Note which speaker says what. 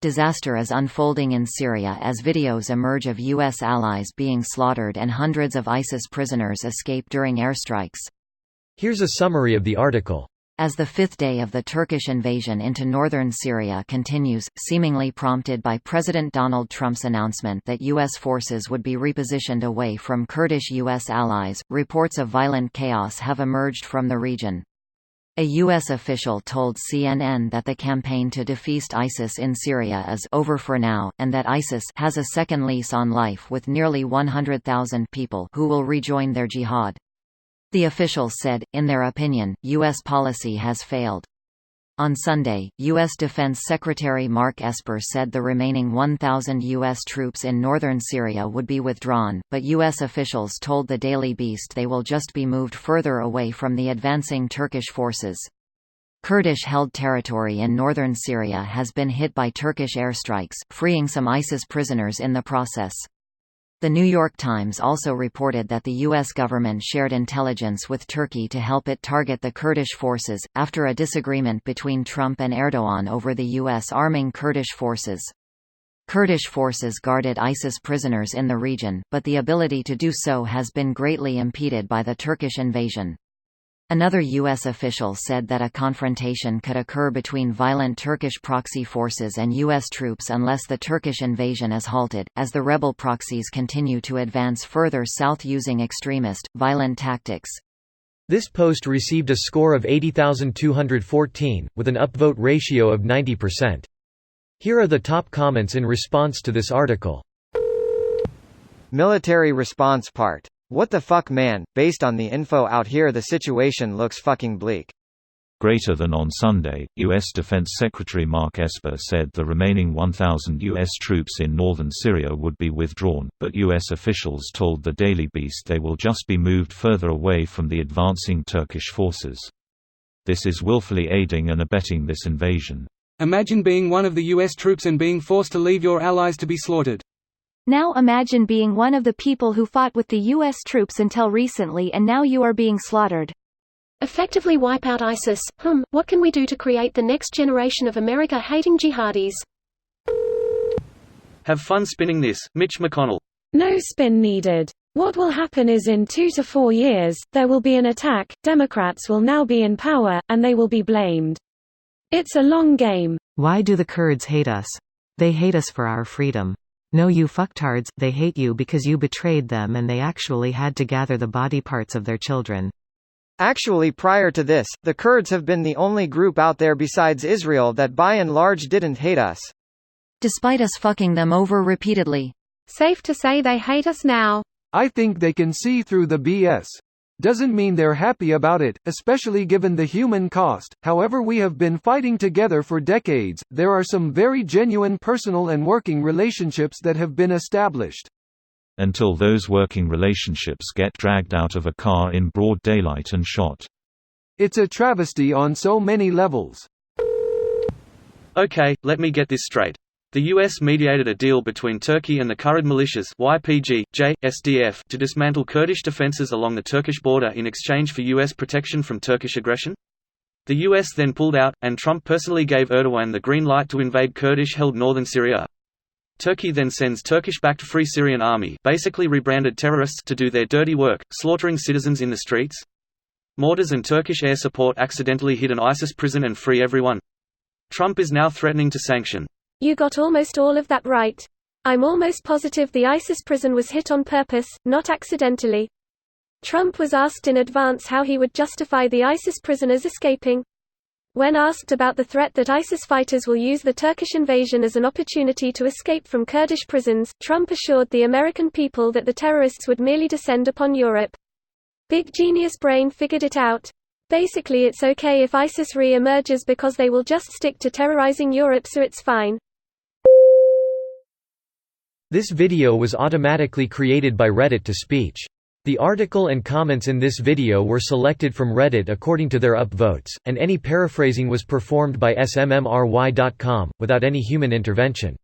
Speaker 1: Disaster is unfolding in Syria as videos emerge of U.S. allies being slaughtered and hundreds of ISIS prisoners escape during airstrikes.
Speaker 2: Here's a summary of the article.
Speaker 1: As the fifth day of the Turkish invasion into northern Syria continues, seemingly prompted by President Donald Trump's announcement that U.S. forces would be repositioned away from Kurdish U.S. allies, reports of violent chaos have emerged from the region. A U.S. official told CNN that the campaign to defeat ISIS in Syria is over for now, and that ISIS has a second lease on life with nearly 100,000 people who will rejoin their jihad. The officials said, in their opinion, U.S. policy has failed. On Sunday, U.S. Defense Secretary Mark Esper said the remaining 1,000 U.S. troops in northern Syria would be withdrawn, but U.S. officials told the Daily Beast they will just be moved further away from the advancing Turkish forces. Kurdish-held territory in northern Syria has been hit by Turkish airstrikes, freeing some ISIS prisoners in the process. The New York Times also reported that the U.S. government shared intelligence with Turkey to help it target the Kurdish forces, after a disagreement between Trump and Erdogan over the U.S. arming Kurdish forces. Kurdish forces guarded ISIS prisoners in the region, but the ability to do so has been greatly impeded by the Turkish invasion. Another U.S. official said that a confrontation could occur between violent Turkish proxy forces and U.S. troops unless the Turkish invasion is halted, as the rebel proxies continue to advance further south using extremist, violent tactics.
Speaker 2: This post received a score of 80,214, with an upvote ratio of 90%. Here are the top comments in response to this article.
Speaker 3: Military response part. What the fuck man, based on the info out here the situation looks fucking bleak.
Speaker 4: Greater than on Sunday, U.S. Defense Secretary Mark Esper said the remaining 1,000 U.S. troops in northern Syria would be withdrawn, but U.S. officials told the Daily Beast they will just be moved further away from the advancing Turkish forces. This is willfully aiding and abetting this invasion.
Speaker 5: Imagine being one of the U.S. troops and being forced to leave your allies to be slaughtered.
Speaker 6: Now imagine being one of the people who fought with the U.S. troops until recently and now you are being slaughtered.
Speaker 7: Effectively wipe out ISIS. What can we do to create the next generation of America-hating jihadis?
Speaker 8: Have fun spinning this, Mitch McConnell.
Speaker 9: No spin needed. What will happen is in 2 to 4 years, there will be an attack, Democrats will now be in power, and they will be blamed. It's a long game.
Speaker 10: Why do the Kurds hate us? They hate us for our freedom. No, you fucktards, they hate you because you betrayed them and they actually had to gather the body parts of their children.
Speaker 3: Actually, prior to this, the Kurds have been the only group out there besides Israel that by and large didn't hate us.
Speaker 1: Despite us fucking them over repeatedly.
Speaker 6: Safe to say they hate us now.
Speaker 11: I think they can see through the BS. Doesn't mean they're happy about it, especially given the human cost. However, we have been fighting together for decades. There are some very genuine personal and working relationships that have been established.
Speaker 4: Until those working relationships get dragged out of a car in broad daylight and shot.
Speaker 11: It's a travesty on so many levels.
Speaker 8: Okay, let me get this straight. The U.S. mediated a deal between Turkey and the Kurd militias YPG, SDF to dismantle Kurdish defenses along the Turkish border in exchange for U.S. protection from Turkish aggression? The U.S. then pulled out, and Trump personally gave Erdogan the green light to invade Kurdish-held northern Syria. Turkey then sends Turkish-backed Free Syrian Army, basically rebranded terrorists, to do their dirty work, slaughtering citizens in the streets. Mortars and Turkish air support accidentally hit an ISIS prison and free everyone. Trump is now threatening to sanction.
Speaker 6: You got almost all of that right. I'm almost positive the ISIS prison was hit on purpose, not accidentally. Trump was asked in advance how he would justify the ISIS prisoners escaping. When asked about the threat that ISIS fighters will use the Turkish invasion as an opportunity to escape from Kurdish prisons, Trump assured the American people that the terrorists would merely descend upon Europe. Big genius brain figured it out. Basically, it's okay if ISIS re-emerges because they will just stick to terrorizing Europe, so it's fine.
Speaker 2: This video was automatically created by Reddit to speech. The article and comments in this video were selected from Reddit according to their upvotes, and any paraphrasing was performed by smmry.com, without any human intervention.